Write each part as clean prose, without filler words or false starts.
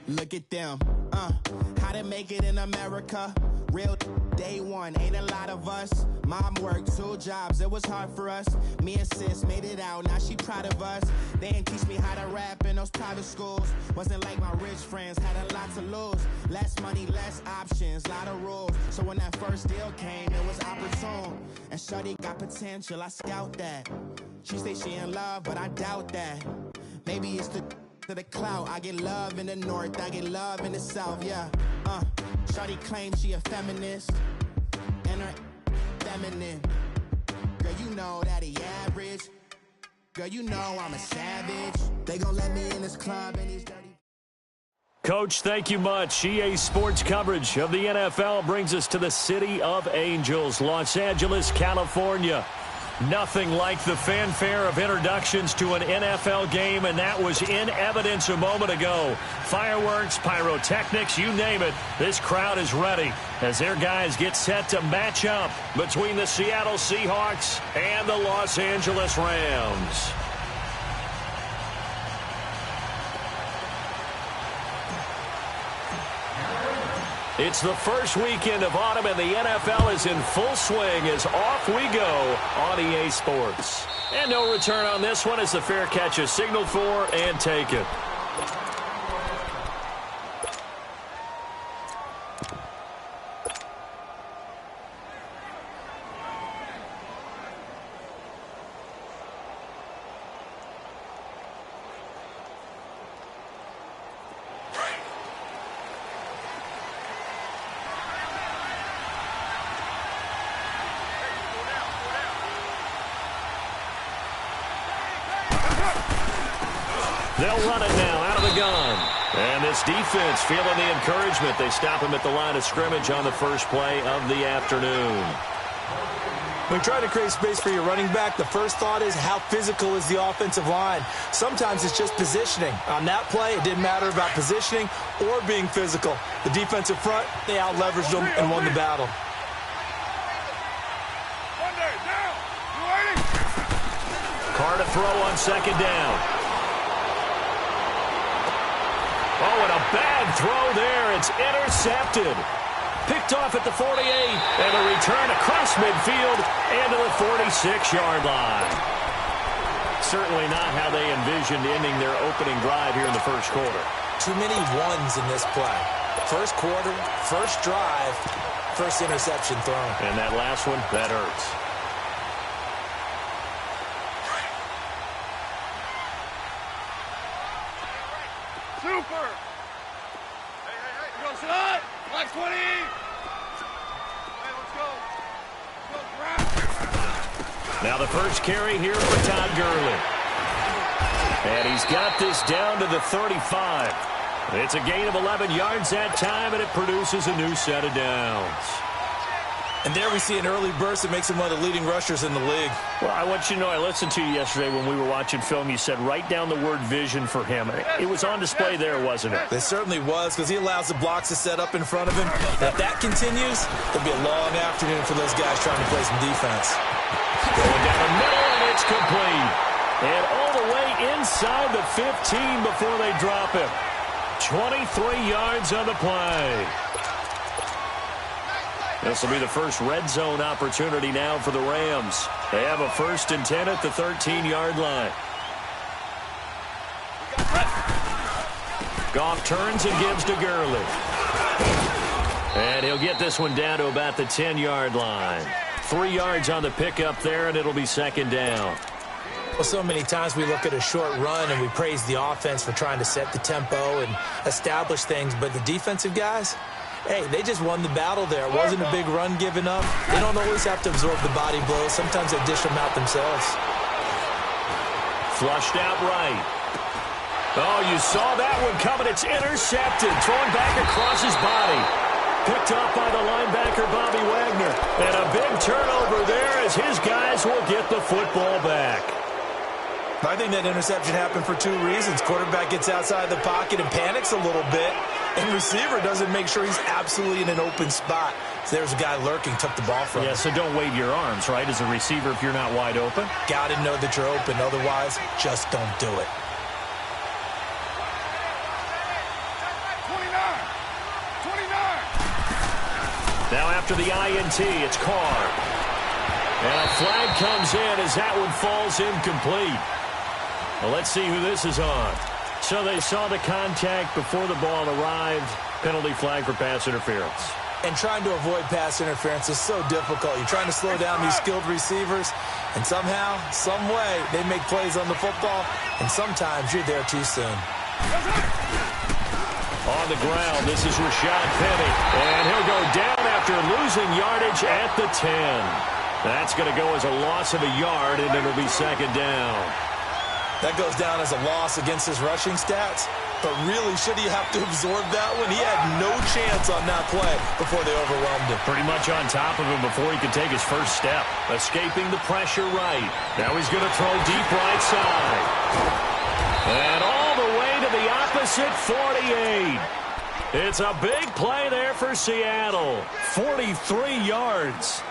Look at them, how to make it in America. Real day one, ain't a lot of us. Mom worked 2 jobs, it was hard for us. Me and sis made it out, now she proud of us. They didn't teach me how to rap in those private schools. Wasn't like my rich friends, had a lot to lose. Less money, less options, lot of rules. So when that first deal came, it was opportune. And shawty got potential, I scout that. She say she in love, but I doubt that. Maybe it's to the clout. I get love in the north, I get love in the south, yeah. Shawty claims she a feminist, and her feminine. Girl, you know that he average. Girl, you know I'm a savage. They gon' let me in this club and these dirty. Coach, thank you much. EA Sports coverage of the NFL brings us to the City of Angels, Los Angeles, California. Nothing like the fanfare of introductions to an NFL game, and that was in evidence a moment ago. Fireworks, pyrotechnics, you name it. This crowd is ready as their guys get set to match up between the Seattle Seahawks and the Los Angeles Rams. It's the first weekend of autumn, and the NFL is in full swing as off we go on EA Sports. And no return on this one as the fair catch is signaled for and taken. They'll run it now out of the gun. And this defense feeling the encouragement. They stop him at the line of scrimmage on the first play of the afternoon. When trying to create space for your running back, the first thought is how physical is the offensive line. Sometimes it's just positioning. On that play, it didn't matter about positioning or being physical. The defensive front, they out-leveraged them and won the battle. Carr to throw on second down. Oh, and a bad throw there. It's intercepted. Picked off at the 48, and a return across midfield and to the 46-yard line. Certainly not how they envisioned ending their opening drive here in the first quarter. Too many ones in this play. First quarter, first drive, first interception thrown. And that last one, that hurts. Super! Hey. Go, son! Black 20! Hey, let's go. Now the first carry here for Todd Gurley. And he's got this down to the 35. It's a gain of 11 yards that time, and it produces a new set of downs. And there we see an early burst that makes him one of the leading rushers in the league. Well, I want you to know, I listened to you yesterday when we were watching film. You said write down the word vision for him. It was on display there, wasn't it? It certainly was, because he allows the blocks to set up in front of him. If that continues, it'll be a long afternoon for those guys trying to play some defense. Going down the middle, and it's complete. And all the way inside the 15 before they drop him. 23 yards on the play. This will be the first red zone opportunity now for the Rams. They have a 1st and 10 at the 13-yard line. Goff turns and gives to Gurley. And he'll get this one down to about the 10-yard line. 3 yards on the pickup there, and it'll be second down. Well, so many times we look at a short run and we praise the offense for trying to set the tempo and establish things, but the defensive guys, hey, they just won the battle there. It wasn't a big run given up. They don't always have to absorb the body blows. Sometimes they dish them out themselves. Flushed out right. Oh, you saw that one coming. It's intercepted. Thrown back across his body. Picked up by the linebacker, Bobby Wagner. And a big turnover there as his guys will get the football back. I think that interception happened for 2 reasons. Quarterback gets outside the pocket and panics a little bit, and receiver doesn't make sure he's absolutely in an open spot. So there's a guy lurking, took the ball from him. Yeah, so don't wave your arms, right, as a receiver if you're not wide open. Got to know that you're open. Otherwise, just don't do it. Now after the INT, it's Carr. And a flag comes in as that one falls incomplete. Well, let's see who this is on. So they saw the contact before the ball arrived. Penalty flag for pass interference. And trying to avoid pass interference is so difficult. You're trying to slow down these skilled receivers, and somehow, some way, they make plays on the football, and sometimes you're there too soon. On the ground, this is Rashad Penny, and he'll go down after losing yardage at the 10. That's going to go as a loss of a yard, and it'll be second down. That goes down as a loss against his rushing stats. But really, should he have to absorb that one? He had no chance on that play before they overwhelmed him. Pretty much on top of him before he could take his first step. Escaping the pressure right. Now he's going to throw deep right side. And all the way to the opposite 48. It's a big play there for Seattle. 43 yards.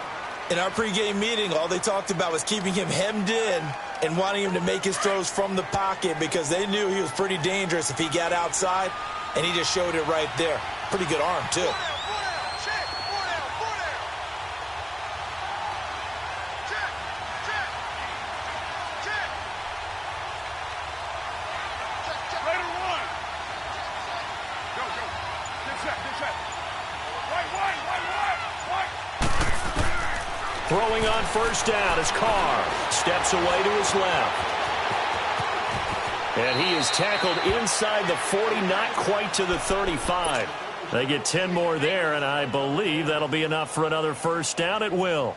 In our pregame meeting, all they talked about was keeping him hemmed in and wanting him to make his throws from the pocket because they knew he was pretty dangerous if he got outside, and he just showed it right there. Pretty good arm, too. Throwing on first down as Carr steps away to his left. And he is tackled inside the 40, not quite to the 35. They get 10 more there, and I believe that'll be enough for another first down. It will.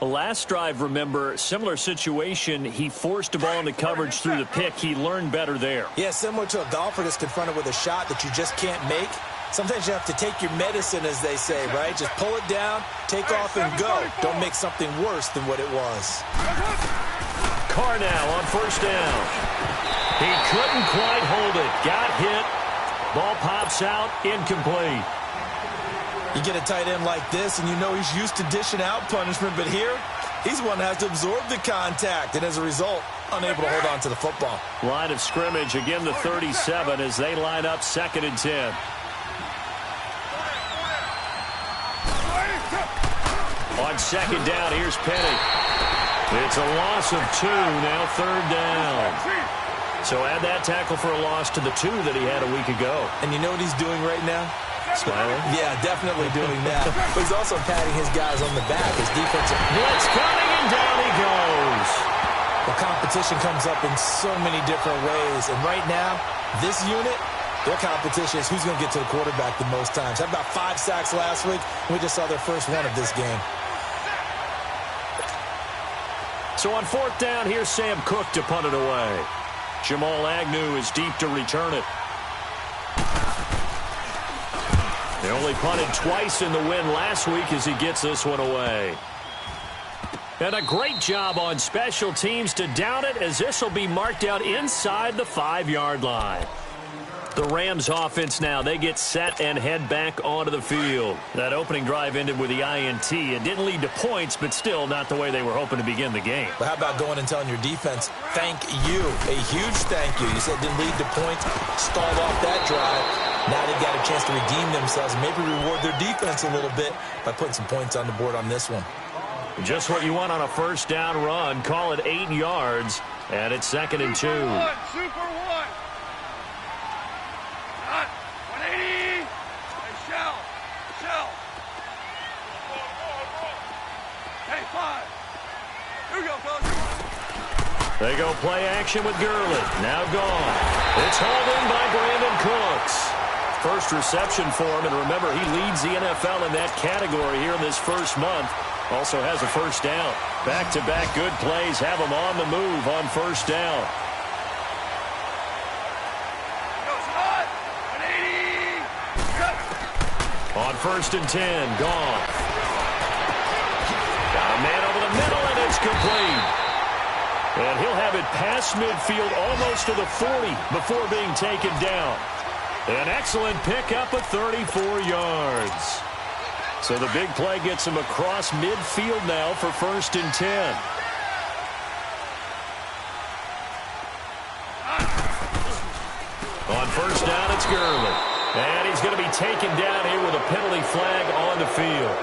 The last drive, remember, similar situation. He forced a ball into coverage through the pick. He learned better there. Yeah, similar to a golfer that's confronted with a shot that you just can't make. Sometimes you have to take your medicine, as they say, right? Just pull it down, take off, and go. Don't make something worse than what it was. Carr now on first down. He couldn't quite hold it. Got hit. Ball pops out. Incomplete. You get a tight end like this, and you know he's used to dishing out punishment, but here, he's the one that has to absorb the contact, and as a result, unable to hold on to the football. Line of scrimmage, again the 37 as they line up 2nd and 10. On second down, here's Penny. It's a loss of 2, now 3rd down. So add that tackle for a loss to the 2 that he had a week ago. And you know what he's doing right now? Smiling? Yeah, definitely doing that. But he's also patting his guys on the back. His defensive blitz coming, and down he goes. The competition comes up in so many different ways. And right now, this unit, their competition is who's going to get to the quarterback the most times. Had about 5 sacks last week. We just saw their first one of this game. So on 4th down, here's Sam Cook to punt it away. Jamal Agnew is deep to return it. They only punted twice in the win last week as he gets this one away. And a great job on special teams to down it as this will be marked out inside the 5-yard line. The Rams offense now, they get set and head back onto the field. That opening drive ended with the INT. It didn't lead to points, but still not the way they were hoping to begin the game. But how about going and telling your defense, thank you, a huge thank you. You said it didn't lead to points, stalled off that drive. Now they've got a chance to redeem themselves and maybe reward their defense a little bit by putting some points on the board on this one. Just what you want on a first down run. Call it 8 yards, and it's 2nd and 2. Super one. Hot. 180. Hey, shell. Hey, 5. Here we go, fellas. They go play action with Gurley. Now gone. It's hauled in by Brandon Cooks. First reception for him, and remember, he leads the NFL in that category here in this first month. Also has a first down. Back-to-back good plays have him on the move on first down. On 1st and 10, gone. Got a man over the middle, and it's complete. And he'll have it past midfield almost to the 40 before being taken down. An excellent pickup of 34 yards. So the big play gets him across midfield now for 1st and 10. On first down, it's Gurley. And he's going to be taken down here with a penalty flag on the field.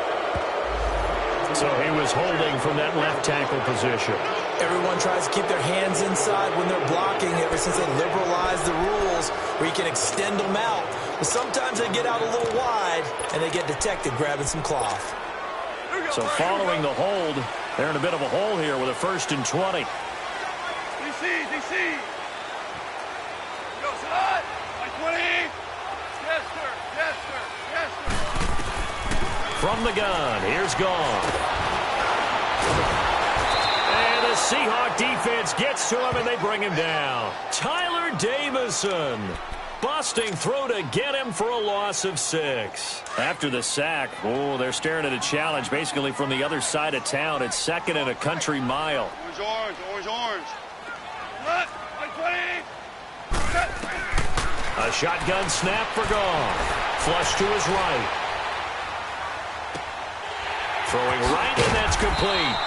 So he was holding from that left tackle position. Everyone tries to keep their hands inside when they're blocking ever since they liberalized the rules where you can extend them out. But sometimes they get out a little wide and they get detected grabbing some cloth. So following the hold, they're in a bit of a hole here with a 1st and 20. DC. Go, Salat. Like 20. Yes, sir. From the gun, here's Gone. And the Seahawk defense gets to him, and they bring him down. Tyler Davison busting through to get him for a loss of 6. After the sack, they're staring at a challenge basically from the other side of town. It's 2nd and a country mile. Orange. Like 20. A shotgun snap for Gone. Flush to his right. Throwing right, and that's complete.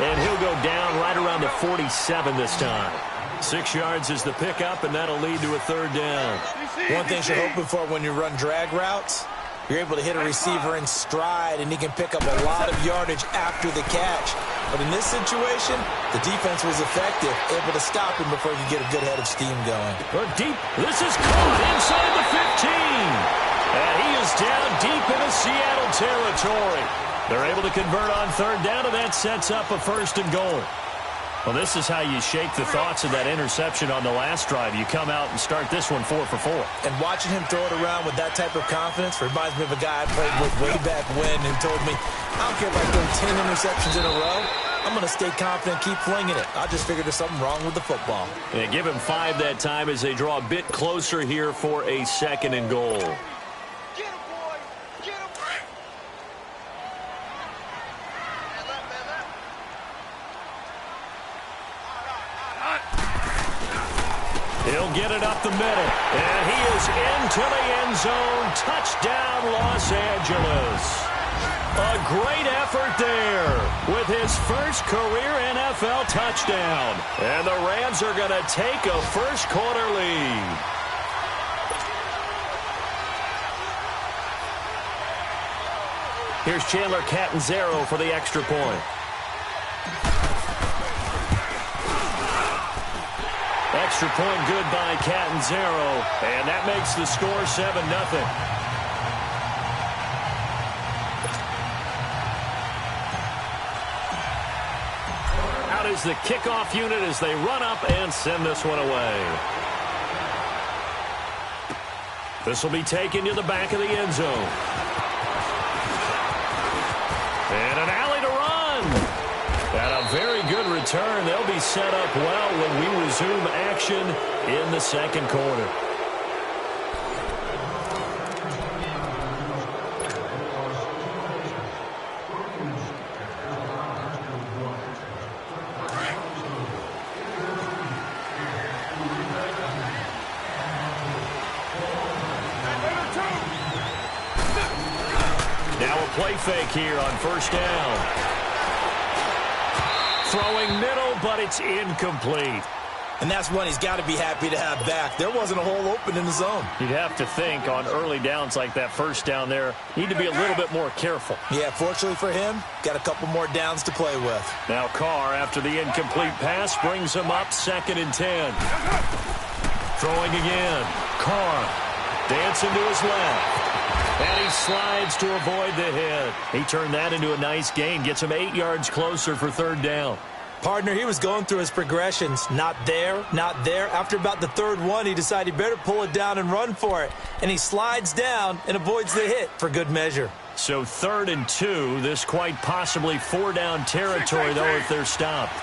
And he'll go down right around the 47 this time. 6 yards is the pickup, and that'll lead to a 3rd down. One thing you're hoping for when you run drag routes, you're able to hit a receiver in stride, and he can pick up a lot of yardage after the catch. But in this situation, the defense was effective, able to stop him before he could get a good head of steam going. But deep, this is caught inside the 15. And he is down deep into Seattle territory. They're able to convert on 3rd down, and that sets up a 1st and goal. Well, this is how you shake the thoughts of that interception on the last drive. You come out and start this one 4 for 4. And watching him throw it around with that type of confidence reminds me of a guy I played with way back when who told me, I don't care if I throw 10 interceptions in a row. I'm going to stay confident, keep flinging it. I just figured there's something wrong with the football. Yeah, give him 5 that time as they draw a bit closer here for a 2nd and goal. He'll get it up the middle, and he is into the end zone. Touchdown, Los Angeles. A great effort there with his first career NFL touchdown. And the Rams are going to take a first-quarter lead. Here's Chandler Catanzaro for the extra point. Extra point good by Catanzaro, and that makes the score 7-0. Out is the kickoff unit as they run up and send this one away. This will be taken to the back of the end zone. And an alley to run. And a very good return. They'll be set up well when we resume action in the 2nd quarter. Now a play fake here on 1st down. Throwing middle, but it's incomplete. And that's one he's got to be happy to have back. There wasn't a hole open in the zone. You'd have to think on early downs like that 1st down there, need to be a little bit more careful. Yeah, fortunately for him, got a couple more downs to play with. Now Carr, after the incomplete pass, brings him up 2nd and 10. Throwing again. Carr dancing to his left. And he slides to avoid the hit. He turned that into a nice gain. Gets him 8 yards closer for 3rd down. Partner, he was going through his progressions. Not there, not there. After about the 3rd one, he decided he better pull it down and run for it. And he slides down and avoids the hit for good measure. So 3rd and 2. This quite possibly 4-down territory, though, if they're stopped.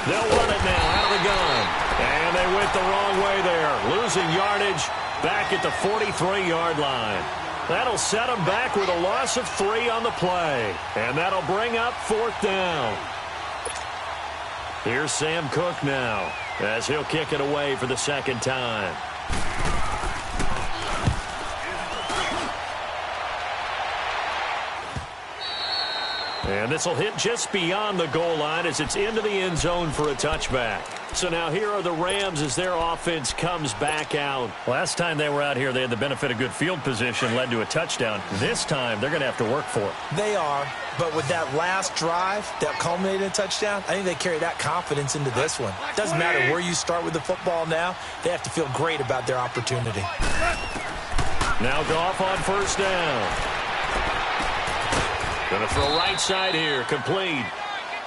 They'll run it now out of the gun. And they went the wrong way there. Losing yardage back at the 43-yard line. That'll set them back with a loss of 3 on the play. And that'll bring up 4th down. Here's Sam Cook now as he'll kick it away for the 2nd time. And this will hit just beyond the goal line as it's into the end zone for a touchback. So now here are the Rams as their offense comes back out. Last time they were out here, they had the benefit of good field position, led to a touchdown. This time, they're going to have to work for it. They are, but with that last drive that culminated in a touchdown, I think they carry that confidence into this one. Doesn't matter where you start with the football now. They have to feel great about their opportunity. Now Goff on first down. Going to throw right side here, complete.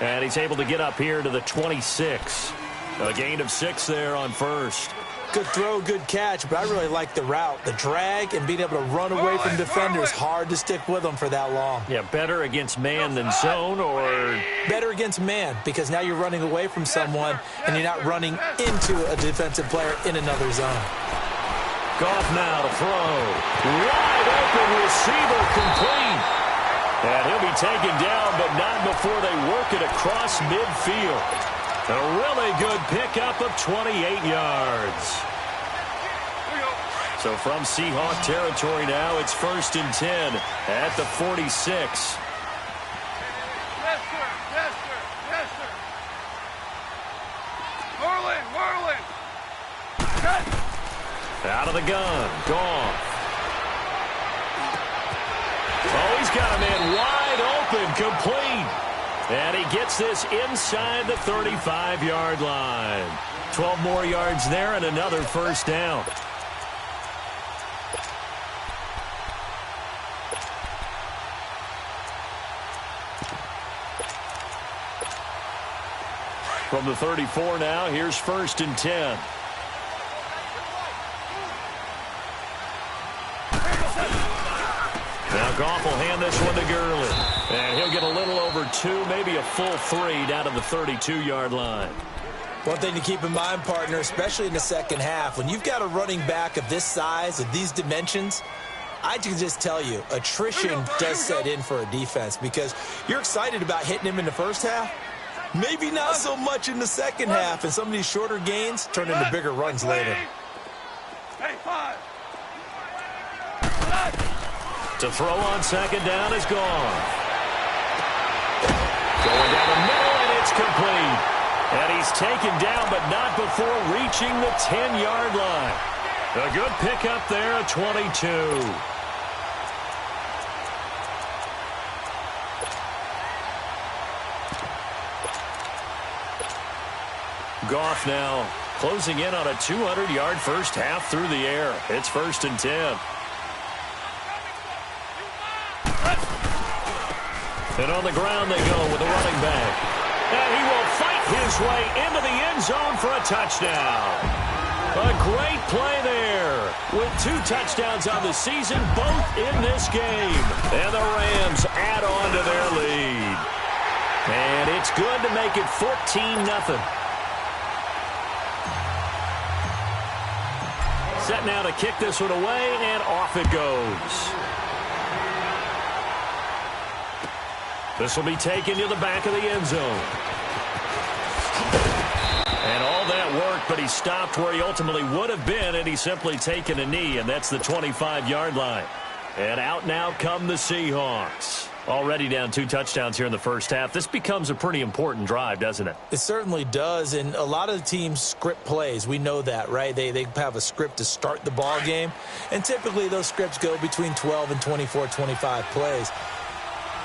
And he's able to get up here to the 26. A gain of 6 there on first. Good throw, good catch, but I really like the route. The drag and being able to run away from defenders, hard to stick with them for that long. Yeah, better against man than zone, or? Better against man, because now you're running away from someone and you're not running into a defensive player in another zone. Goff now to throw. Wide open receiver, complete. And he'll be taken down, but not before they work it across midfield. A really good pickup of 28 yards. So from Seahawk territory now, it's 1st and 10 at the 46. Yes, sir. Yes, sir. Yes, sir. Whirling. Out of the gun. Goff. Oh, he's got a man wide open, complete. And he gets this inside the 35-yard line. 12 more yards there and another first down. From the 34 now, here's 1st and 10. Now Goff will hand this one to Gurley. And he'll get a little over 2, maybe a full 3 down to the 32-yard line. One thing to keep in mind, partner, especially in the second half, when you've got a running back of this size, of these dimensions, I can just tell you, attrition does set in for a defense because you're excited about hitting him in the first half. Maybe not so much in the second half, and some of these shorter gains turn into bigger runs later. To throw on second down is gone. Going down the middle, and it's complete. And he's taken down, but not before reaching the 10-yard line. A good pickup there at 22. Goff now closing in on a 200-yard first half through the air. It's 1st and 10. And on the ground they go with the running back. And he will fight his way into the end zone for a touchdown. A great play there. With 2 touchdowns on the season, both in this game. And the Rams add on to their lead. And it's good to make it 14-0. Set now to kick this one away, and off it goes. This will be taken to the back of the end zone. And all that worked, but he stopped where he ultimately would have been, and he's simply taken a knee, and that's the 25-yard line. And out now come the Seahawks. Already down 2 touchdowns here in the first half. This becomes a pretty important drive, doesn't it? It certainly does, and a lot of the teams script plays. We know that, right? They have a script to start the ball game, and typically those scripts go between 12 and 24, 25 plays.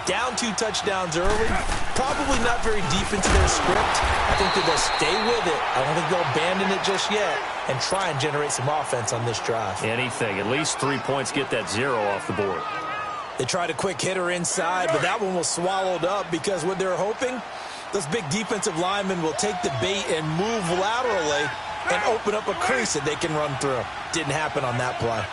Down 2 touchdowns early, probably not very deep into their script. I think that they'll stay with it. I don't think they'll abandon it just yet and try and generate some offense on this drive. Anything. At least 3 points, get that 0 off the board. They tried a quick hitter inside, but that one was swallowed up because what they're hoping, those big defensive linemen will take the bait and move laterally and open up a crease that they can run through. Didn't happen on that play.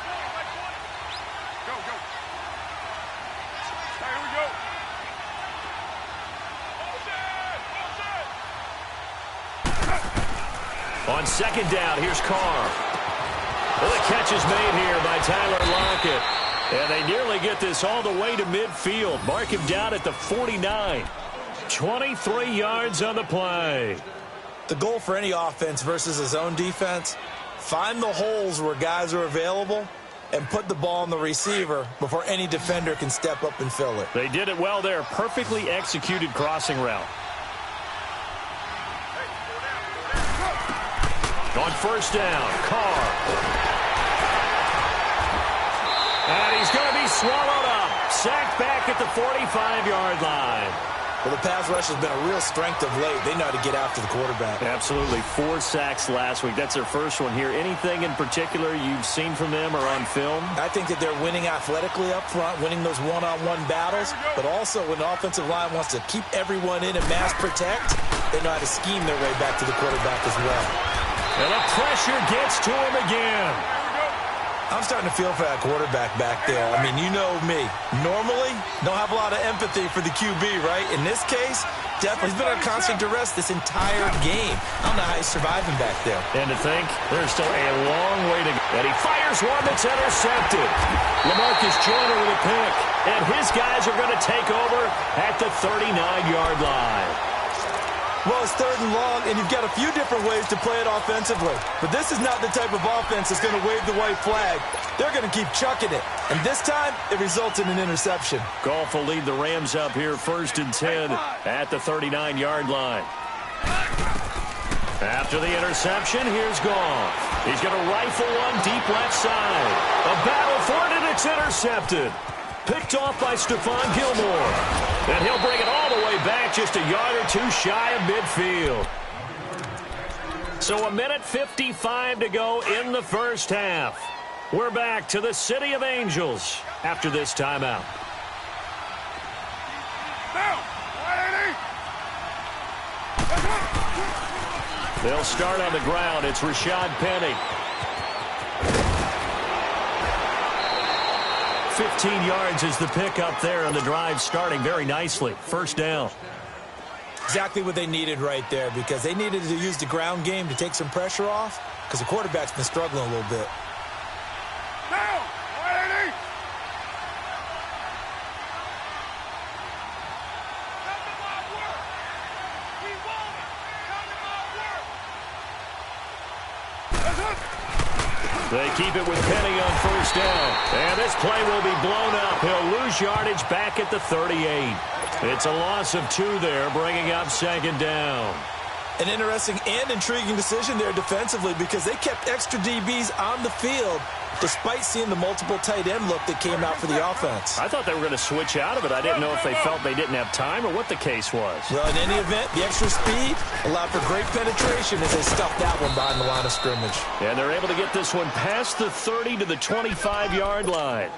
On second down, here's Carr. Well, the catch is made here by Tyler Lockett. And they nearly get this all the way to midfield. Mark him down at the 49. 23 yards on the play. The goal for any offense versus a zone defense, find the holes where guys are available and put the ball on the receiver before any defender can step up and fill it. They did it well there. Perfectly executed crossing route. On first down, Carr. And he's going to be swallowed up. Sacked back at the 45-yard line. Well, the pass rush has been a real strength of late. They know how to get after the quarterback. Absolutely. 4 sacks last week. That's their first one here. Anything in particular you've seen from them or on film? I think that they're winning athletically up front, winning those one-on-one battles, but also when the offensive line wants to keep everyone in and mass protect, they know how to scheme their way back to the quarterback as well. And the pressure gets to him again. I'm starting to feel for that quarterback back there. I mean, you know me. Normally, don't have a lot of empathy for the QB, right? In this case, definitely. He's been on constant duress this entire game. I don't know how he's surviving back there. And to think, there's still a long way to go. And he fires one that's intercepted. LaMarcus Joyner with a pick. And his guys are going to take over at the 39-yard line. Well, it's 3rd and long, and you've got a few different ways to play it offensively. But this is not the type of offense that's going to wave the white flag. They're going to keep chucking it. And this time, it results in an interception. Goff will lead the Rams up here 1st and 10 at the 39-yard line. After the interception, here's Goff. He's going to rifle one deep left side. A battle for it, and it's intercepted. Picked off by Stephon Gilmore. And he'll bring it all the way back just a yard or two shy of midfield. So 1:55 to go in the first half. We're back to the City of Angels after this timeout. They'll start on the ground. It's Rashad Penny. 15 yards is the pickup there, and the drive starting very nicely. First down. Exactly what they needed right there, because they needed to use the ground game to take some pressure off, because the quarterback's been struggling a little bit. Now, 180. They keep it with Penny on first down. And this play will be blown up. He'll lose yardage back at the 38. It's a loss of 2 there, bringing up 2nd down. An interesting and intriguing decision there defensively, because they kept extra DBs on the field despite seeing the multiple tight end look that came out for the offense. I thought they were going to switch out of it. I didn't know if they felt they didn't have time or what the case was. Well, in any event, the extra speed allowed for great penetration as they stuffed that one behind the line of scrimmage. And they're able to get this one past the 30 to the 25-yard line.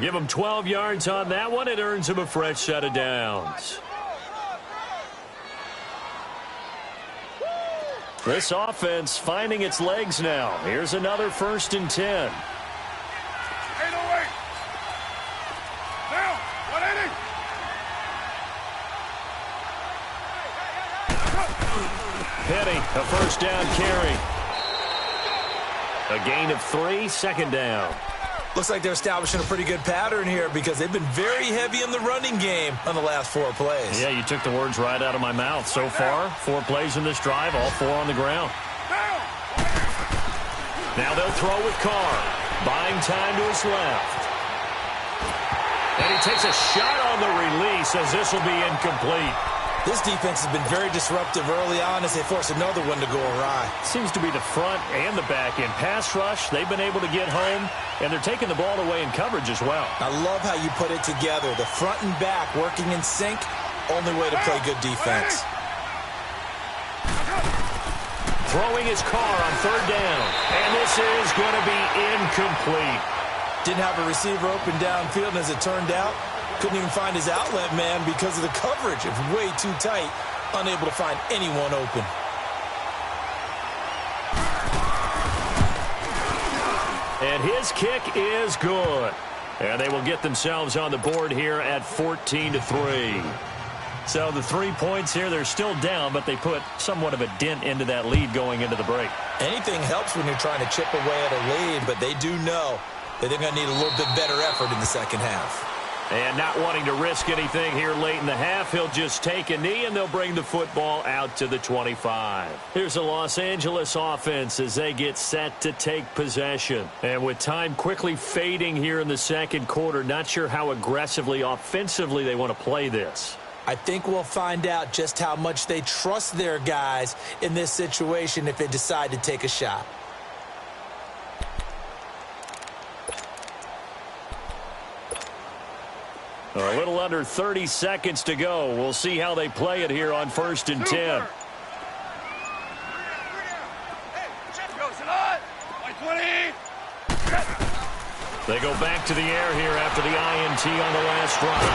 Give them 12 yards on that one. It earns them a fresh set of downs. This offense finding its legs now. Here's another 1st and 10. 808. Now, 180. Penny, a first down carry. A gain of 3, 2nd down. Looks like they're establishing a pretty good pattern here, because they've been very heavy in the running game on the last 4 plays. Yeah, you took the words right out of my mouth. So far, 4 plays in this drive, all 4 on the ground. Now they'll throw with Carr. Buying time to his left. And he takes a shot on the release as this will be incomplete. This defense has been very disruptive early on as they force another one to go awry. Seems to be the front and the back end. Pass rush, they've been able to get home, and they're taking the ball away in coverage as well. I love how you put it together. The front and back working in sync, only way to play good defense. Throwing his Carr on 3rd down, and this is going to be incomplete. Didn't have a receiver open downfield, and as it turned out, couldn't even find his outlet man because of the coverage. It's way too tight, unable to find anyone open. And his kick is good. And they will get themselves on the board here at 14-3. So the 3 points here, they're still down, but they put somewhat of a dent into that lead going into the break. Anything helps when you're trying to chip away at a lead, but they do know that they're going to need a little bit better effort in the second half. And not wanting to risk anything here late in the half, he'll just take a knee, and they'll bring the football out to the 25. Here's the Los Angeles offense as they get set to take possession. And with time quickly fading here in the second quarter, not sure how aggressively, offensively they want to play this. I think we'll find out just how much they trust their guys in this situation if they decide to take a shot. A little under 30 seconds to go. We'll see how they play it here on 1st and 10. They go back to the air here after the INT on the last drive.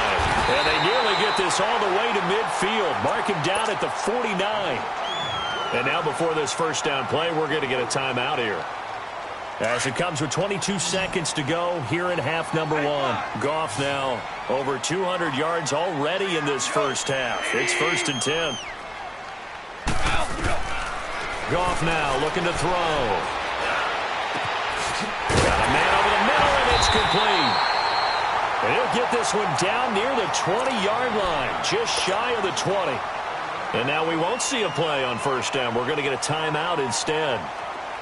And they nearly get this all the way to midfield. Mark him down at the 49. And now before this first down play, we're going to get a timeout here. As it comes with 22 seconds to go here in half number 1. Goff now over 200 yards already in this first half. It's 1st and 10. Goff now looking to throw. Got a man over the middle, and it's complete. And he'll get this one down near the 20-yard line, just shy of the 20. And now we won't see a play on first down. We're going to get a timeout instead,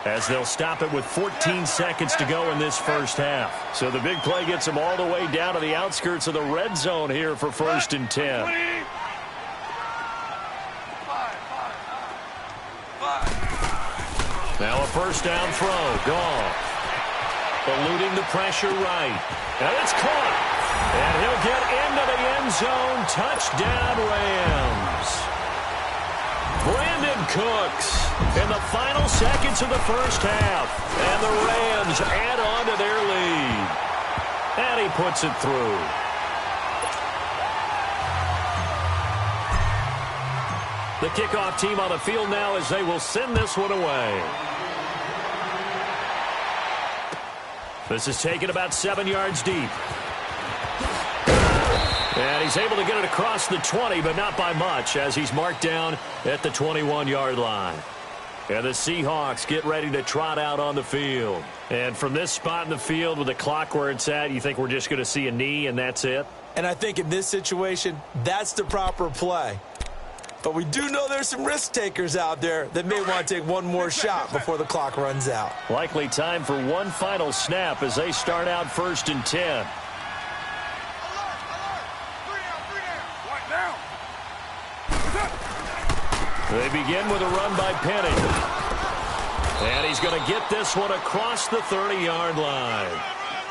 as they'll stop it with 14 seconds to go in this first half. So the big play gets them all the way down to the outskirts of the red zone here for 1st and 10. Now a first down throw. Goff eluding the pressure right. And it's caught. And he'll get into the end zone. Touchdown, Rams. Brandon Cooks in the final seconds of the first half. And the Rams add on to their lead. And he puts it through. The kickoff team on the field now as they will send this one away. This is taken about 7 yards deep. And he's able to get it across the 20, but not by much, as he's marked down at the 21-yard line. And the Seahawks get ready to trot out on the field. And from this spot in the field with the clock where it's at, you think we're just going to see a knee and that's it? And I think in this situation, that's the proper play. But we do know there's some risk takers out there that may want to take one more shot before the clock runs out. Likely time for one final snap as they start out 1st and 10. They begin with a run by Penny. And he's going to get this one across the 30-yard line.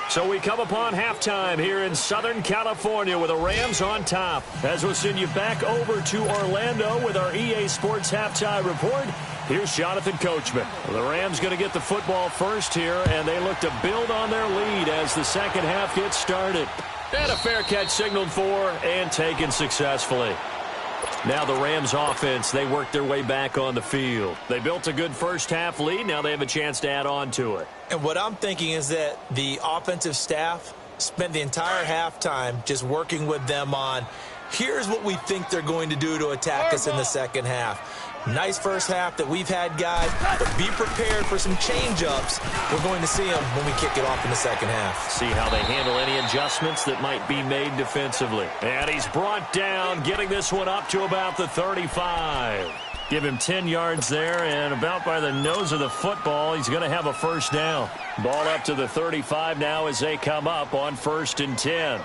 So we come upon halftime here in Southern California with the Rams on top. As we'll send you back over to Orlando with our EA Sports Halftime Report, here's Jonathan Coachman. Well, the Rams going to get the football first here, and they look to build on their lead as the second half gets started. And a fair catch signaled for and taken successfully. Now the Rams offense, they work their way back on the field. They built a good first half lead. Now they have a chance to add on to it. And what I'm thinking is that the offensive staff spent the entire halftime just working with them on, here's what we think they're going to do to attack us in the second half. Nice first half that we've had, guys, but be prepared for some change-ups. We're going to see them when we kick it off in the second half. See how they handle any adjustments that might be made defensively. And he's brought down, getting this one up to about the 35. Give him 10 yards there, and about by the nose of the football, he's going to have a first down. Ball up to the 35 now as they come up on 1st and 10.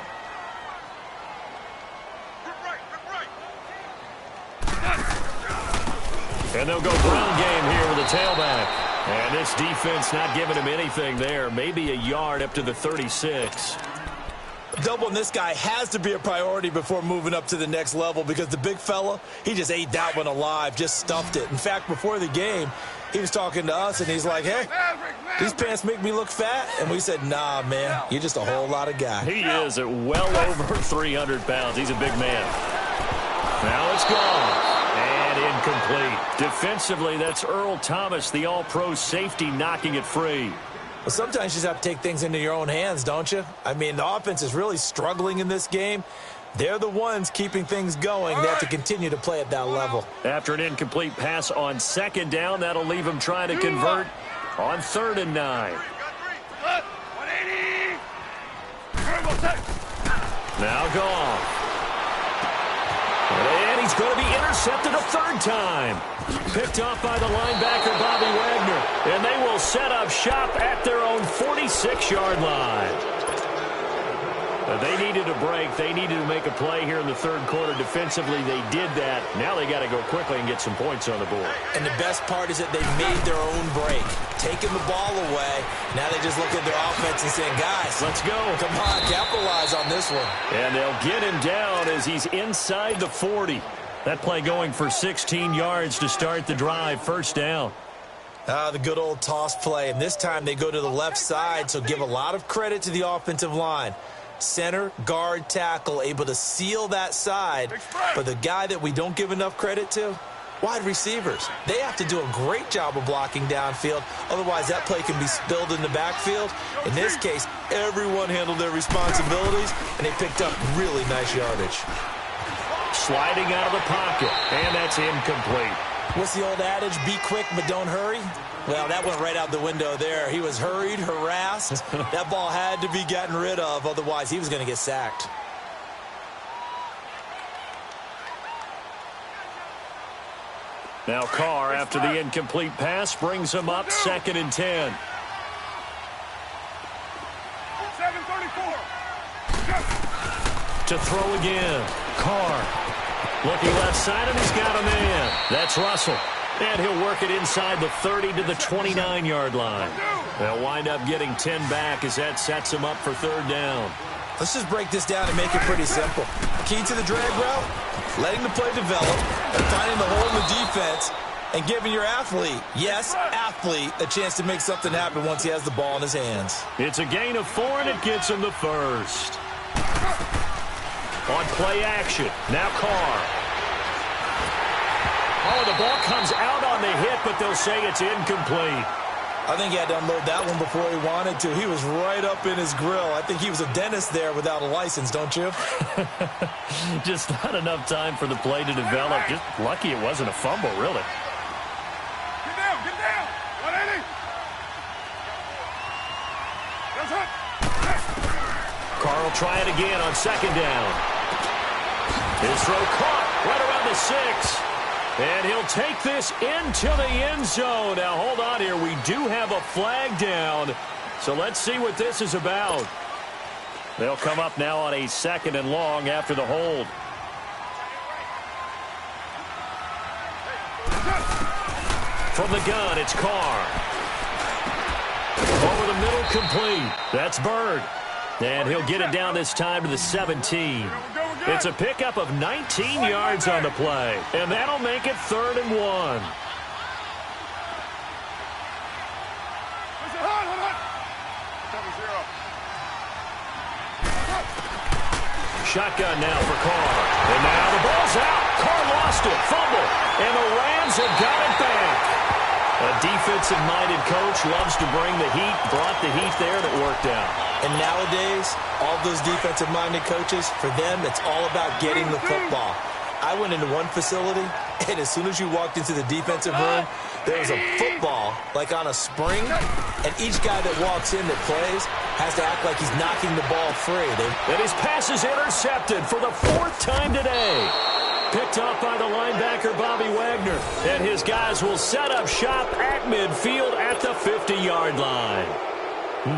And they'll go ground game here with the tailback. And this defense not giving him anything there. Maybe a yard up to the 36. Doubling this guy has to be a priority before moving up to the next level, because the big fella, he just ate that one alive, just stuffed it. In fact, before the game, he was talking to us, and he's like, hey, these pants make me look fat. And we said, nah, man, you're just a whole lot of guy. He is at well over 300 pounds. He's a big man. Now it's gone. And incomplete. Defensively, that's Earl Thomas, the all-pro safety, knocking it free. Well, sometimes you just have to take things into your own hands, don't you? I mean, the offense is really struggling in this game. They're the ones keeping things going. They have to continue to play at that level. After an incomplete pass on second down, that'll leave them trying to convert on 3rd and 9. Now gone. And he's going to be intercepted a third time. Picked off by the linebacker, Bobby Wagner. And they will set up shop at their own 46-yard line. They needed a break. They needed to make a play here in the third quarter. Defensively, they did that. Now they got to go quickly and get some points on the board. And the best part is that they made their own break, taking the ball away. Now they just look at their offense and saying, guys, let's go. Come on, capitalize on this one. And they'll get him down as he's inside the 40. That play going for 16 yards to start the drive. First down. The good old toss play. And this time they go to the left side, so give a lot of credit to the offensive line. Center, guard, tackle, able to seal that side. But the guy that we don't give enough credit to, wide receivers. They have to do a great job of blocking downfield. Otherwise, that play can be spilled in the backfield. In this case, everyone handled their responsibilities, and they picked up really nice yardage. Sliding out of the pocket, and that's incomplete. What's the old adage? Be quick, but don't hurry? Well, that went right out the window there. He was hurried, harassed. That ball had to be gotten rid of. Otherwise, he was going to get sacked. Now Carr, after the incomplete pass, brings him up 2nd and 10. 7:34. To throw again. Carr looking left side, and he's got a man. That's Russell. And he'll work it inside the 30 to the 29-yard line. They'll wind up getting 10 back as that sets him up for third down. Let's just break this down and make it pretty simple. Key to the drag route, letting the play develop, finding the hole in the defense, and giving your athlete, yes, athlete, a chance to make something happen once he has the ball in his hands. It's a gain of 4, and it gets him the first. On play action, now Carr. Oh, the ball comes out on the hit, but they'll say it's incomplete. I think he had to unload that one before he wanted to. He was right up in his grill. I think he was a dentist there without a license, don't you? Just not enough time for the play to develop. Just lucky it wasn't a fumble, really. Get down, get down. 180. That's it. Carr will try it again on 2nd down. His throw caught right around the 6. And he'll take this into the end zone. Now, hold on here. We do have a flag down. So let's see what this is about. They'll come up now on a 2nd and long after the hold. From the gun, it's Carr. Over the middle, complete. That's Bird. And he'll get it down this time to the 17. It's a pickup of 19 yards on the play. And that'll make it 3rd and 1. Shotgun now for Carr. And now the ball's out. Carr lost it. Fumble. And the Rams have got it back. A defensive-minded coach loves to bring the heat. Brought the heat there, and it worked out. And nowadays, all those defensive-minded coaches, for them, it's all about getting the football. I went into one facility, and as soon as you walked into the defensive room, there was a football, like on a spring, and each guy that walks in that plays has to act like he's knocking the ball free. And his pass is intercepted for the 4th time today. Picked up by the linebacker, Bobby Wagner. And his guys will set up shop at midfield at the 50-yard line.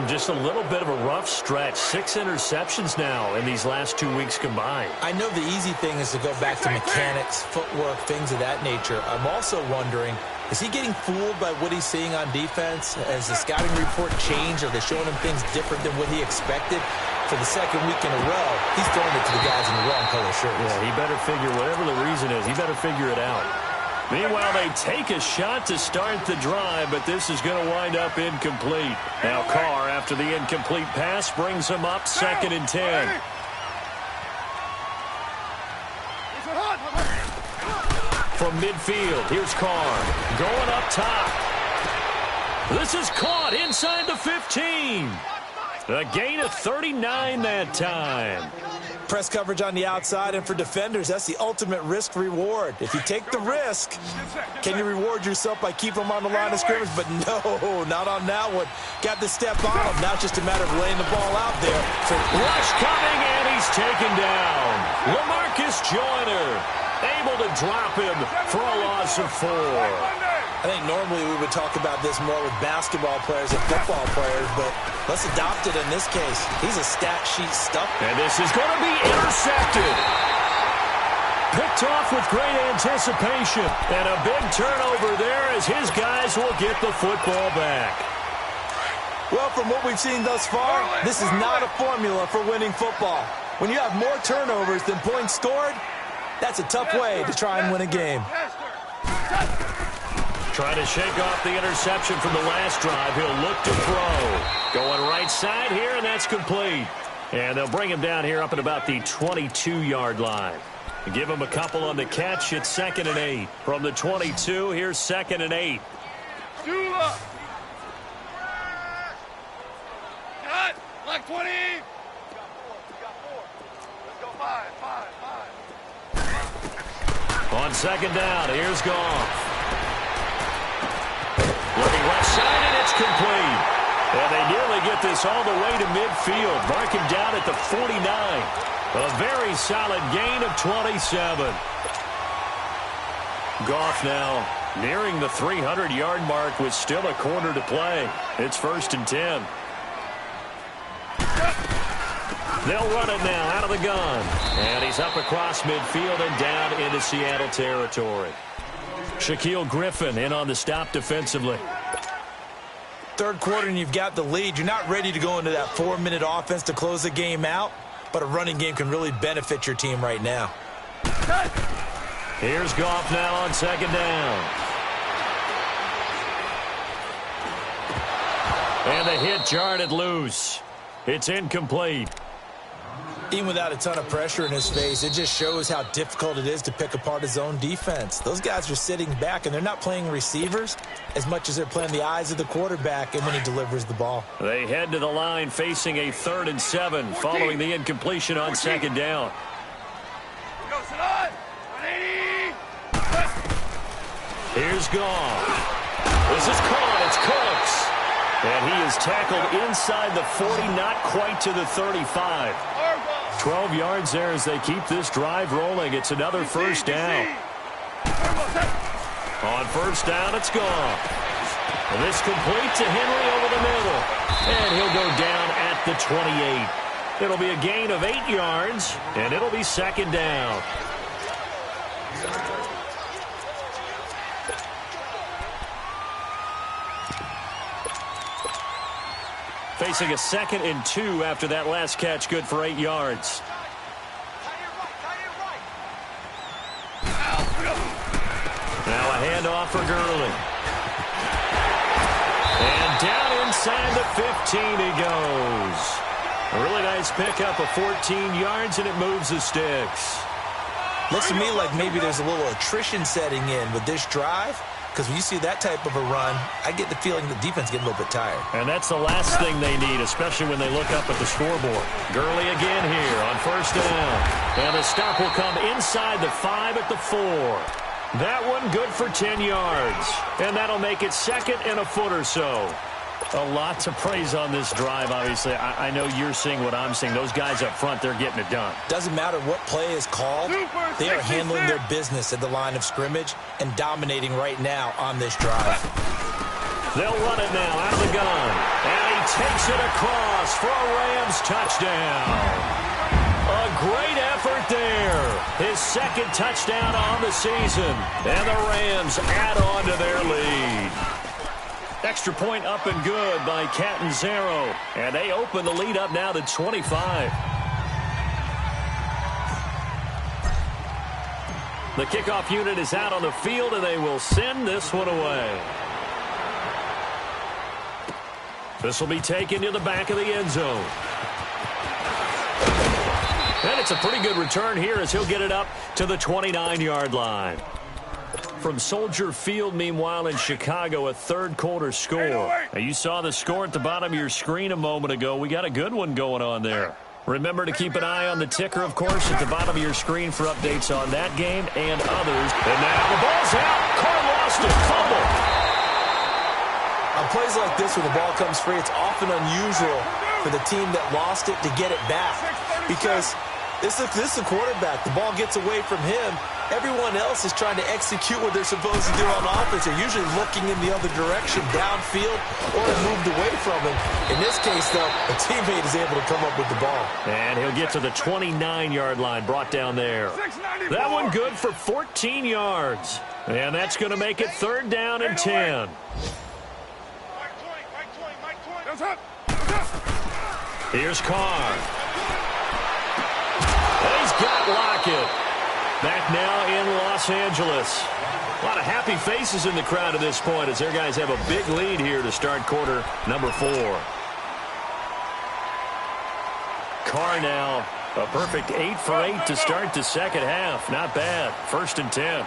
Just a little bit of a rough stretch. 6 interceptions now in these last 2 weeks combined. I know the easy thing is to go back to mechanics, footwork, things of that nature. I'm also wondering, is he getting fooled by what he's seeing on defense? Has the scouting report changed? Are they showing him things different than what he expected? For the 2nd week in a row, he's throwing it to the guys in the wrong color shirts. Yeah, he better figure, whatever the reason is, he better figure it out. Meanwhile, they take a shot to start the drive, but this is going to wind up incomplete. Now Carr, after the incomplete pass, brings him up 2nd and 10. From midfield, here's Carr going up top. This is caught inside the 15. A gain of 39 that time. Press coverage on the outside, and for defenders, that's the ultimate risk-reward. If you take the risk, can you reward yourself by keeping them on the line of scrimmage? But no, not on that one. Got to step on them. Now it's just a matter of laying the ball out there. Rush coming, and he's taken down. LaMarcus Joyner able to drop him for a loss of 4. I think normally we would talk about this more with basketball players and football players, but let's adopt it in this case. He's a stat sheet stuffer. And this is going to be intercepted. Picked off with great anticipation. And a big turnover there as his guys will get the football back. Well, from what we've seen thus far, this is not a formula for winning football. When you have more turnovers than points scored, that's a tough way to try and win a game. Trying to shake off the interception from the last drive. He'll look to throw. Going right side here, and that's complete. And they'll bring him down here up at about the 22-yard line. Give him a couple on the catch. It's 2nd and 8. From the 22, here's 2nd and 8. Cut! Like 20! Let's go 5. On 2nd down, here's Goff. Looking left side, and it's complete. And they nearly get this all the way to midfield. Mark him down at the 49. A very solid gain of 27. Goff now nearing the 300-yard mark with still a quarter to play. It's 1st and 10. They'll run it now out of the gun. And he's up across midfield and down into Seattle territory. Shaquille Griffin in on the stop defensively. Third quarter and you've got the lead. You're not ready to go into that 4-minute offense to close the game out, but a running game can really benefit your team right now. Here's Goff now on 2nd down. And the hit jarred it loose. It's incomplete. Even without a ton of pressure in his face, it just shows how difficult it is to pick apart his own defense. Those guys are sitting back, and they're not playing receivers as much as they're playing the eyes of the quarterback and when he delivers the ball. They head to the line facing a 3rd and 7 following the incompletion on 2nd down. Go, sit on! 180! Here's Goff. This is caught. It's Cooks. And he is tackled inside the 40, not quite to the 35. 12 yards there as they keep this drive rolling. It's another 1st down. On 1st down, it's Goff. This complete to Henry over the middle. And he'll go down at the 28. It'll be a gain of 8 yards, and it'll be 2nd down. Facing a 2nd and 2 after that last catch, good for 8 yards. Now a handoff for Gurley. And down inside the 15 he goes. A really nice pickup of 14 yards, and it moves the sticks. Looks to me like maybe there's a little attrition setting in with this drive. Because when you see that type of a run, I get the feeling the defense getting a little bit tired. And that's the last thing they need, especially when they look up at the scoreboard. Gurley again here on 1st down. And the stop will come inside the 5 at the 4. That one good for 10 yards. And that'll make it 2nd and a foot or so. A lot to praise on this drive, obviously. I know you're seeing what I'm seeing. Those guys up front, they're getting it done. Doesn't matter what play is called. They are handling their business at the line of scrimmage and dominating right now on this drive. They'll run it now out of the gun. And he takes it across for a Rams touchdown. A great effort there. His 2nd touchdown on the season. And the Rams add on to their lead. Extra point up and good by Catanzaro. And they open the lead up now to 25. The kickoff unit is out on the field, and they will send this one away. This will be taken to the back of the end zone. And it's a pretty good return here as he'll get it up to the 29-yard line. From Soldier Field, meanwhile, in Chicago, a 3rd quarter score. Now, you saw the score at the bottom of your screen a moment ago. We got a good one going on there. Remember to keep an eye on the ticker, of course, at the bottom of your screen for updates on that game and others. And now the ball's out. Carr lost it. Fumble. On plays like this where the ball comes free, it's often unusual for the team that lost it to get it back. Because this is a quarterback. The ball gets away from him, Everyone else is trying to execute what they're supposed to do on offense. They're usually looking in the other direction, downfield, or moved away from him. In this case, though, a teammate is able to come up with the ball. And he'll get to the 29-yard line, brought down there. That one good for 14 yards. And that's going to make it 3rd down and 10. Here's Carr. He's got Lockett. Back now in Los Angeles. A lot of happy faces in the crowd at this point as their guys have a big lead here to start quarter number 4. Carr now a perfect 8 for 8 to start the second half. Not bad. 1st and 10.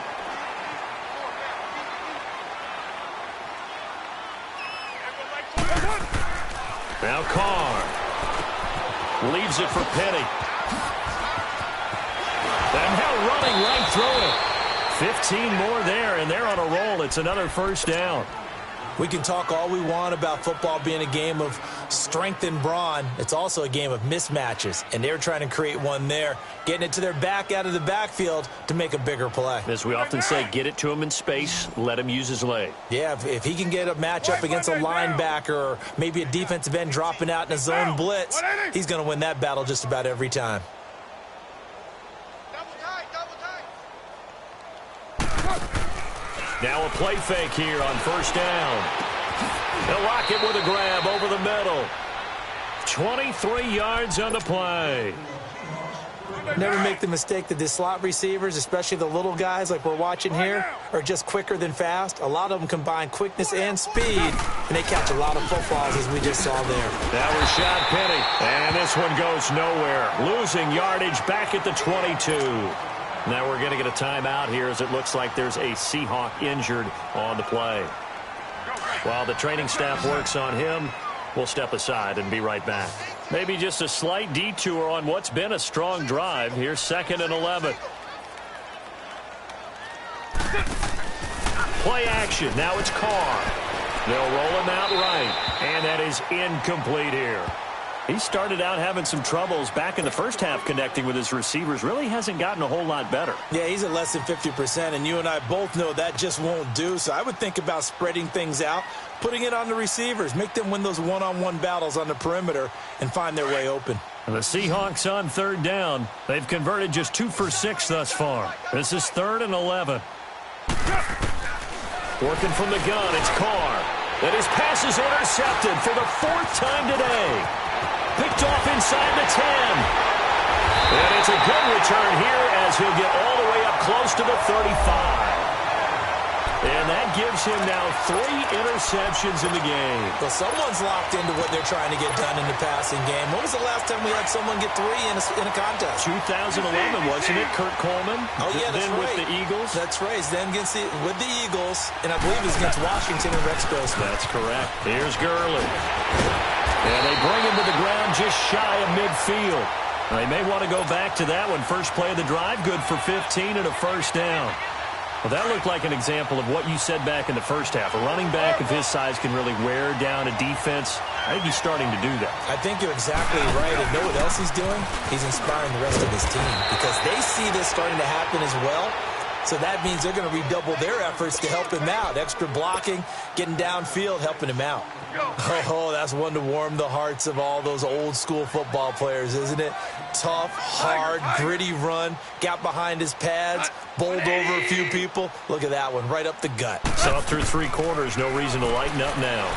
Now Carr leaves it for Penny. And now running right through it. 15 more there, and they're on a roll. It's another 1st down. We can talk all we want about football being a game of strength and brawn. It's also a game of mismatches, and they're trying to create one there, getting it to their back out of the backfield to make a bigger play. As we often say, get it to him in space, let him use his leg. Yeah, if he can get a matchup against a linebacker or maybe a defensive end dropping out in a zone blitz, he's going to win that battle just about every time. Now a play fake here on 1st down. They'll lock it with a grab over the middle. 23 yards on the play. Never make the mistake that the slot receivers, especially the little guys like we're watching here, are just quicker than fast. A lot of them combine quickness and speed, and they catch a lot of footballs as we just saw there. That was Shad Penny, and this one goes nowhere. Losing yardage back at the 22. Now we're going to get a timeout here as it looks like there's a Seahawk injured on the play. While the training staff works on him, we'll step aside and be right back. Maybe just a slight detour on what's been a strong drive. Here's 2nd and 11. Play action. Now it's Carr. They'll roll him out right. And that is incomplete here. He started out having some troubles back in the first half connecting with his receivers. Really hasn't gotten a whole lot better. Yeah, he's at less than 50%, and you and I both know that just won't do. So I would think about spreading things out, putting it on the receivers, make them win those one-on-one battles on the perimeter and find their way open. And the Seahawks on 3rd down. They've converted just 2 for 6 thus far. This is 3rd and 11. Working from the gun, it's Carr. And his pass is intercepted for the 4th time today. Picked off inside the 10. And it's a good return here as he'll get all the way up close to the 35. And that gives him now 3 interceptions in the game. Well, someone's locked into what they're trying to get done in the passing game. When was the last time we had someone get 3 in a contest? 2011, wasn't it? Kurt Coleman. Oh, yeah, that's then right. with the Eagles. That's right. Then with the Eagles, and I believe it's against Washington and Rex Grossman. That's correct. Here's Gurley. And they bring him to the ground just shy of midfield. They may want to go back to that one. First play of the drive, good for 15 and a 1st down. Well, that looked like an example of what you said back in the first half. A running back of his size can really wear down a defense. I think he's starting to do that. I think you're exactly right. And know what else he's doing? He's inspiring the rest of his team because they see this starting to happen as well. So that means they're going to redouble their efforts to help him out. Extra blocking, getting downfield, helping him out. Oh, that's one to warm the hearts of all those old school football players, isn't it? Tough, hard, gritty run, got behind his pads, bowled over a few people. Look at that one, right up the gut. So through 3 quarters, no reason to lighten up now.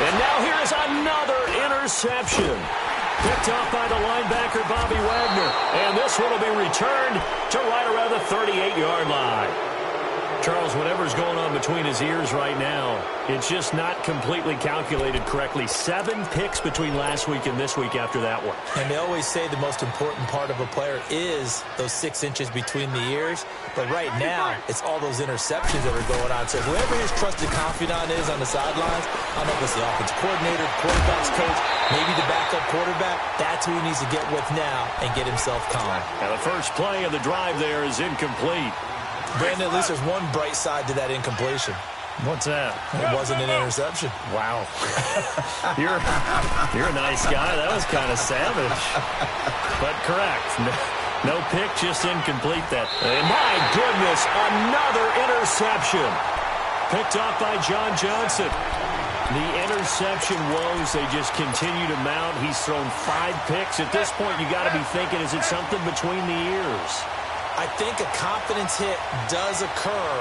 And now here is another interception. Picked off by the linebacker, Bobby Wagner. And this one will be returned to right around the 38-yard line. Charles, whatever's going on between his ears right now, it's just not completely calculated correctly. 7 picks between last week and this week after that one. And they always say the most important part of a player is those 6 inches between the ears. But right now, it's all those interceptions that are going on. So whoever his trusted confidant is on the sidelines, I don't know if it's the offense coordinator, quarterback's coach, maybe the backup quarterback, that's who he needs to get with now and get himself calm. And the first play of the drive there is incomplete. Brandon, at least there's one bright side to that incompletion. What's that? It wasn't an interception. Wow. You're a nice guy. That was kind of savage. But correct. No pick, just incomplete that. And my goodness, another interception. Picked off by John Johnson. The interception woes, they just continue to mount. He's thrown 5 picks. At this point, you got to be thinking, is it something between the ears? I think a confidence hit does occur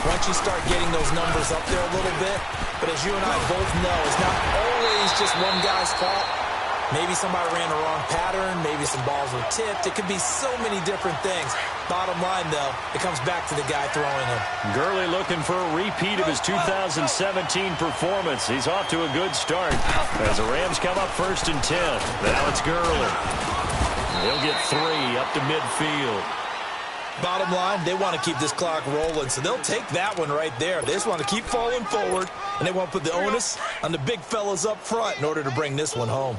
once you start getting those numbers up there a little bit. But as you and I both know, it's not always just one guy's fault. Maybe somebody ran the wrong pattern. Maybe some balls were tipped. It could be so many different things. Bottom line, though, it comes back to the guy throwing them. Gurley looking for a repeat of his 2017 performance. He's off to a good start as the Rams come up 1st and 10. Now it's Gurley. He'll get 3 up to midfield. Bottom line, they want to keep this clock rolling, so they'll take that one right there. They just want to keep falling forward, and they want to put the onus on the big fellas up front in order to bring this one home.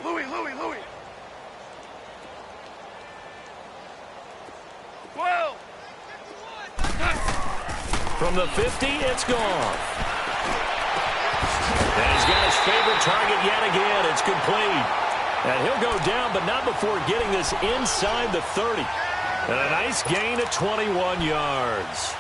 Louis. 12. From the 50, it's gone. And he's got his favorite target yet again. It's complete. And he'll go down, but not before getting this inside the 30. And a nice gain of 21 yards.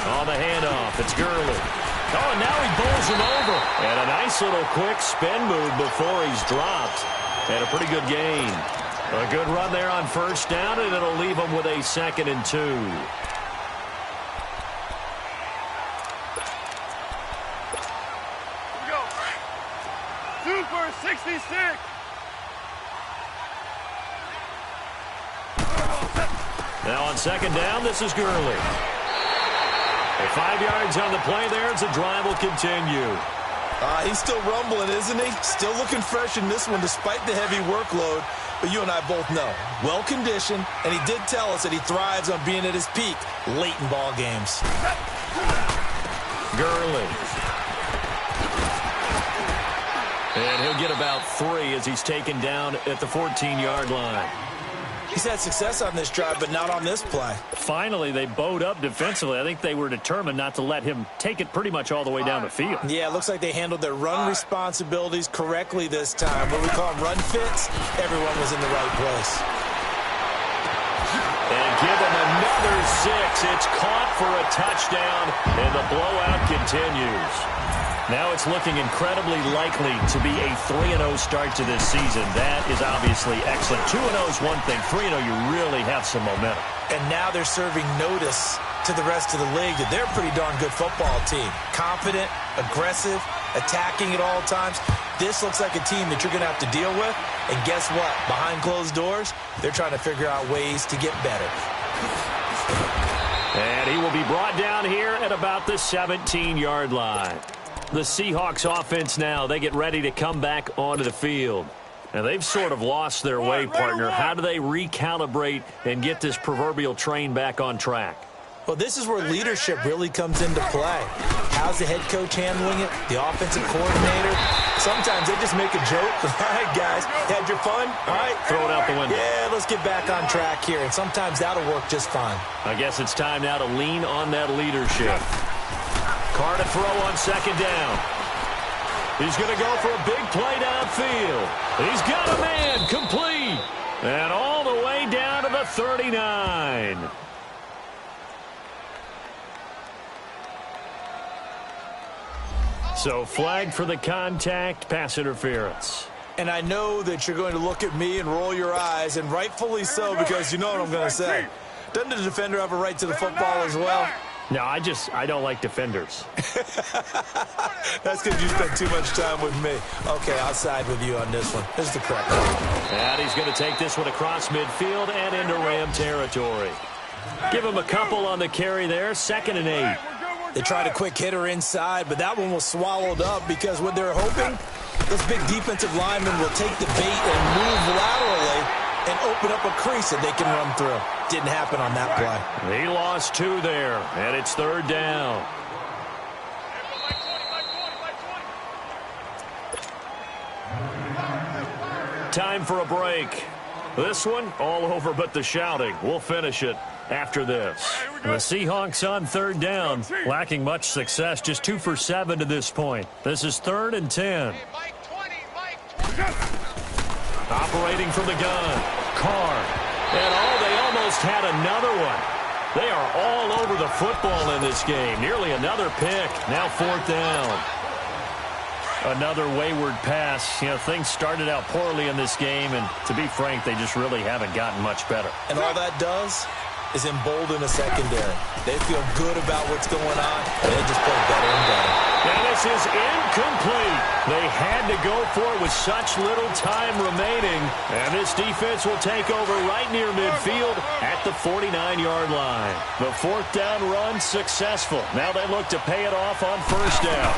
On the handoff, it's Gurley. Oh, and now he bowls him over. And a nice little quick spin move before he's dropped. And a pretty good gain. A good run there on 1st down, and it'll leave him with a 2nd and 2. Here we go. 2 for 66. Now on 2nd down, this is Gurley. 5 yards on the play there as the drive will continue. He's still rumbling, isn't he? Still looking fresh in this one despite the heavy workload. But you and I both know, well-conditioned, and he did tell us that he thrives on being at his peak late in ball games. Gurley. And he'll get about 3 as he's taken down at the 14-yard line. He's had success on this drive, but not on this play. Finally, they bowed up defensively. I think they were determined not to let him take it pretty much all the way down the field. Yeah, it looks like they handled their run responsibilities correctly this time. What we call run fits, everyone was in the right place. And give him another 6. It's caught for a touchdown, and the blowout continues. Now it's looking incredibly likely to be a 3-0 start to this season. That is obviously excellent. 2-0 is one thing. 3-0, you really have some momentum. And now they're serving notice to the rest of the league that they're a pretty darn good football team. Confident, aggressive, attacking at all times. This looks like a team that you're going to have to deal with. And guess what? Behind closed doors, they're trying to figure out ways to get better. And he will be brought down here at about the 17-yard line. The Seahawks offense now, they get ready to come back onto the field. And they've sort of lost their way, partner. How do they recalibrate and get this proverbial train back on track? Well, this is where leadership really comes into play. How's the head coach handling it? The offensive coordinator? Sometimes they just make a joke. All right, guys, had your fun? All right. Throw it out the window. Yeah, let's get back on track here. And sometimes that'll work just fine. I guess it's time now to lean on that leadership. Carr to throw on 2nd down. He's going to go for a big play downfield. He's got a man complete. And all the way down to the 39. So flagged for the contact, pass interference. And I know that you're going to look at me and roll your eyes, and rightfully so, because you know what I'm going to say. Doesn't the defender have a right to the football as well? No, I don't like defenders. That's because you spent too much time with me. Okay, I'll side with you on this one. This is the correct one. And he's going to take this one across midfield and into Ram territory. Give him a couple on the carry there, 2nd and 8. They tried a quick hitter inside, but that one was swallowed up because what they're hoping, this big defensive lineman will take the bait and move laterally and open up a crease that they can run through. Didn't happen on that play. He lost 2 there, and it's 3rd down. time for a break. This one, all over but the shouting. We'll finish it after this. The Seahawks on third down, lacking much success, just 2 for 7 to this point. This is 3rd and 10. Operating from the gun, Carr. And they almost had another one. They are all over the football in this game. Nearly another pick. Now 4th down. Another wayward pass. Things started out poorly in this game, and to be frank, they just really haven't gotten much better. And all that does is embolden the secondary. They feel good about what's going on, and they just play better and better. And this is incomplete. They had to go for it with such little time remaining, and this defense will take over right near midfield at the 49-yard line. The 4th down run successful. Now they look to pay it off on 1st down.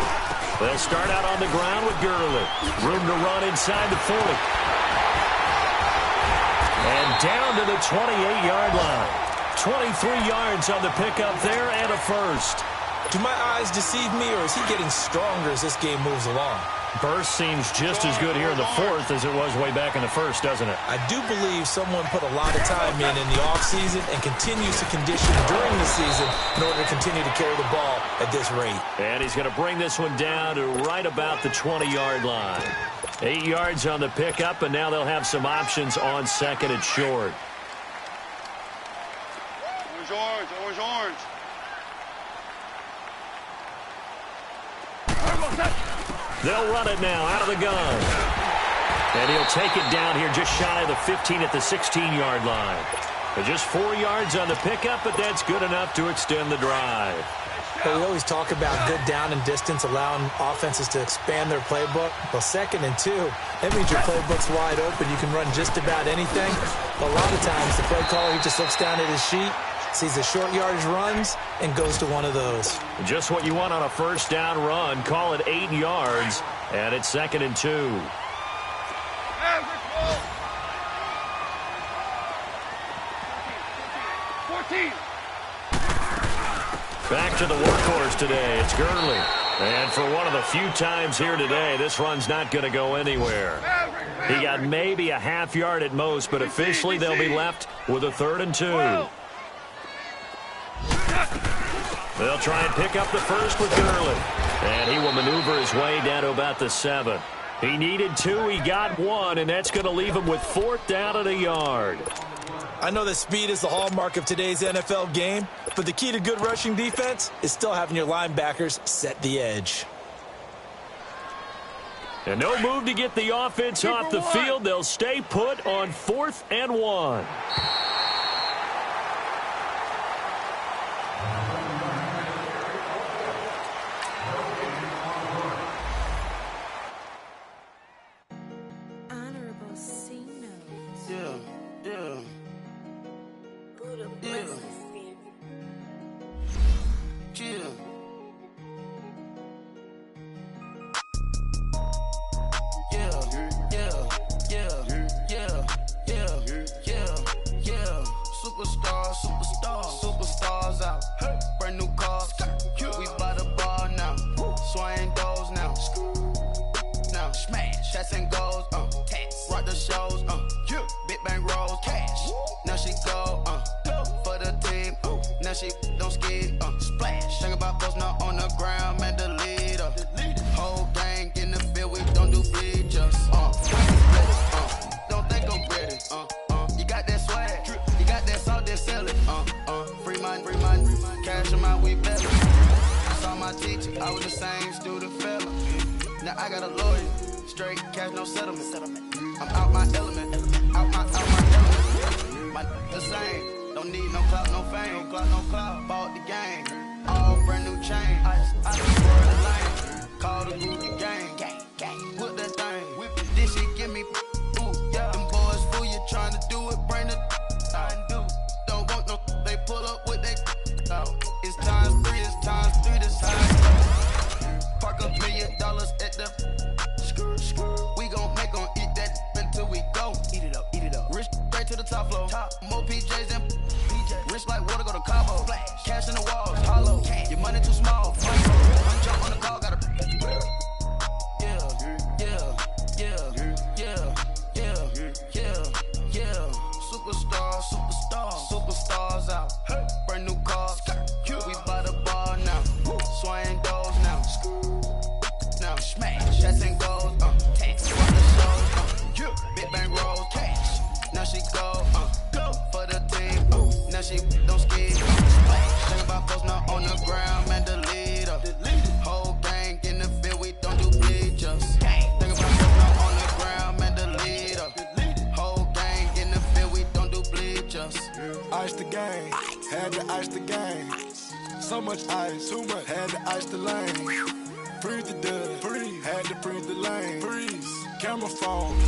They'll start out on the ground with Gurley. Room to run inside the 40. And down to the 28-yard line. 23 yards on the pickup there and a first. Do my eyes deceive me, or is he getting stronger as this game moves along? Burst seems just as good here in the 4th as it was way back in the 1st, doesn't it? I do believe someone put a lot of time in the offseason and continues to condition during the season in order to continue to carry the ball at this rate. And he's going to bring this one down to right about the 20-yard line. 8 yards on the pickup, and now they'll have some options on 2nd and short. Orange. They'll run it now out of the gun. And he'll take it down here just shy of the 15 at the 16-yard line. But just 4 yards on the pickup, but that's good enough to extend the drive. Well, we always talk about good down and distance, allowing offenses to expand their playbook. Well, 2nd and 2, that means your playbook's wide open. You can run just about anything. But a lot of times, the play caller, he just looks down at his sheet, sees the short yardage runs, and goes to one of those. Just what you want on a 1st down run. Call it 8 yards, and it's 2nd and 2. Back to the workhorse today. It's Gurley. And for one of the few times here today, this run's not going to go anywhere. He got maybe a half yard at most, but officially they'll be left with a 3rd and 2. They'll try and pick up the first with Gurley. And he will maneuver his way down to about the 7. He needed 2, he got 1, and that's going to leave him with 4th down at a yard. I know that speed is the hallmark of today's NFL game, but the key to good rushing defense is still having your linebackers set the edge. And no move to get the offense off the field. They'll stay put on 4th and 1. Superstars out. Brand new cars. We by the bar now. Swaying doors now. Now smash. Shots and goals. Rock the shows. Big bang rolls. Cash. Now she go. For the team. Now she don't ski. Splash. Think about posting up on the ground. Man, the leader. Whole gang in the field. We don't do bleachers. Don't think I'm ready. You got that swag. You got that salt that sell it. Free mind. Cash them out, we better. Saw my teacher, I was the same student fella. Now I got a lawyer. Straight cash, no settlement. I'm out my element. Out my element. My the same. Don't need no clout, no fame. No clout. Bought the game. All brand new chain. I just word the lane. Call the groupie gang. Whip that thing. Whip it. This shit give me. Ooh, yeah. Them boys fool you trying to do it. Bring it. Don't want no. They pull up with they. It's times 3. This high. Park $1 million at the. We gon' make 'em eat that until we go. Eat it up. Rich straight to the top floor. More PJs than rich like water, go to Cabo. Cash in the walls, hollow. Your money too small. One jump on the call, gotta. Yeah. she don't ski. Think about folks not on the ground, man, delete her. Whole gang in the field, we don't do bleachers. Think about folks not on the ground, man, delete her. Whole gang in the field, we don't do bleachers. Ice the game, had to ice the game. So much ice, too much, had to ice the lane. Freeze the dub, freeze, had to freeze the lane. Freeze, camera phone.